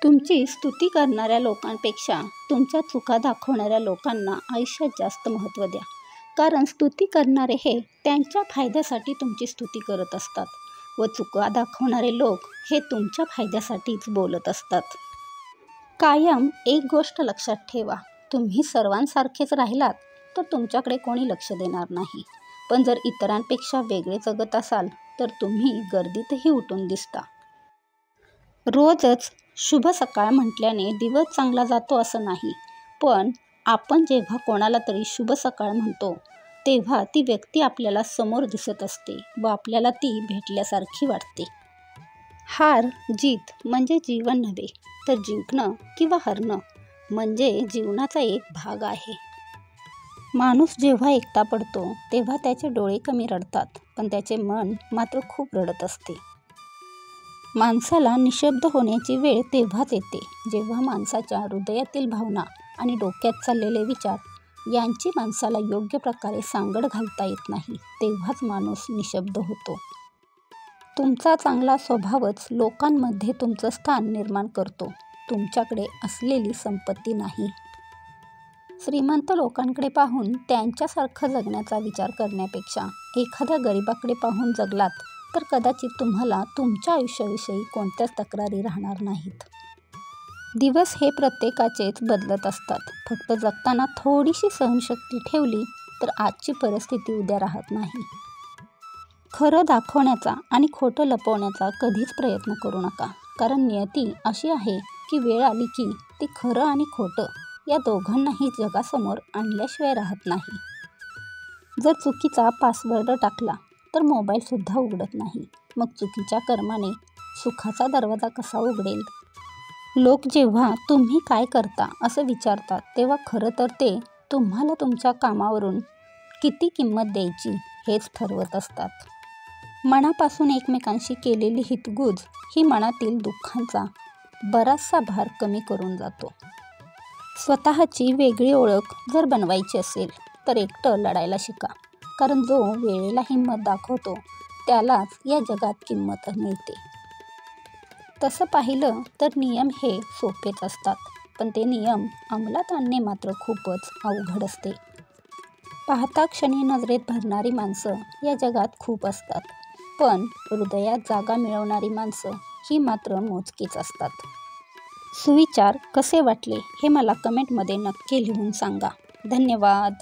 तुमची स्तुती करणाऱ्या लोकांपेक्षा तुमच्या चुका दाखवणाऱ्या लोकांना आयुष्यात जास्त महत्त्व द्या. कारण स्तुती करणारे हे त्यांच्या फायद्यासाठी तुमची स्तुती करत असतात व चुका दाखवणारे लोक हे तुमच्या फायद्यासाठीच बोलत असतात. कायम एक गोष्ट लक्षात ठेवा, तुम्ही सर्वांसारखेच राहिलात तर तुमच्याकडे कोणी लक्ष देणार नाही. पण जर इतरांपेक्षा वेगळे जगत असाल तर तुम्ही गर्दीतही उठून दिसता. रोजच शुभ सकाळ म्हटल्याने दिवस चांगला जातो असं नाही, पण आपण जेव्हा कोणाला तरी शुभ सकाळ म्हणतो तेव्हा ती व्यक्ती आपल्याला समोर दिसत असते व आपल्याला ती भेटल्यासारखी वाटते. हार जीत म्हणजे जीवन नव्हे, तर जिंकणं किंवा हरणं म्हणजे जीवनाचा एक भाग आहे. माणूस जेव्हा एकटा पडतो तेव्हा त्याचे डोळे कमी रडतात, पण त्याचे मन मात्र खूप रडत असते. माणसाला निशब्द होण्याची वेळ तेव्हाच येते जेव्हा माणसाच्या हृदयातील भावना आणि डोक्यात चाललेले विचार यांची माणसाला योग्य प्रकारे सांगड घालता येत नाही. तेव्हाच माणूस निशब्द होतो. तुमचा चांगला स्वभावच लोकांमध्ये तुमचं स्थान निर्माण करतो, तुमच्याकडे असलेली संपत्ती नाही. श्रीमंत लोकांकडे पाहून त्यांच्यासारखं जगण्याचा विचार करण्यापेक्षा एखाद्या गरिबाकडे पाहून जगलात तर कदाचित तुम्हाला तुमच्या आयुष्याविषयी कोणत्याच तक्रारी राहणार नाहीत. दिवस हे प्रत्येकाचेच बदलत असतात. फक्त जगताना थोडीशी सहनशक्ती ठेवली तर आजची परिस्थिती उद्या राहत नाही. खरं दाखवण्याचा आणि खोटं लपवण्याचा कधीच प्रयत्न करू नका, कारण नियती अशी आहे की वेळ आली की ती खरं आणि खोटं या दोघांनाही जगासमोर आणल्याशिवाय राहत नाही. जर चुकीचा पासवर्ड टाकला तर मोबाईलसुद्धा उघडत नाही. मग चुकीच्या कर्माने सुखाचा दरवाजा कसा उघडेल? लोक जेव्हा तुम्ही काय करता असं विचारतात तेव्हा खरं तर ते तुम्हाला तुमच्या कामावरून किती किंमत द्यायची हेच ठरवत असतात. मनापासून एकमेकांशी केलेली हितगुज ही मनातील दुःखांचा बराचसा भार कमी करून जातो. स्वतःची वेगळी ओळख जर बनवायची असेल तर एकटं लढायला शिका, कारण जो वेळेला हिंमत दाखवतो त्यालाच या जगात किंमत मिळते. तसं पाहिलं तर नियम हे सोपेच असतात, पण ते नियम अंमलात आणणे मात्र खूपच अवघड असते. पाहता क्षणी नजरेत भरणारी माणसं या जगात खूप असतात, पण हृदयात जागा मिळवणारी माणसं ही मात्र मोजकीच असतात. सुविचार कसे वाटले हे मला कमेंटमध्ये नक्की लिहून सांगा. धन्यवाद.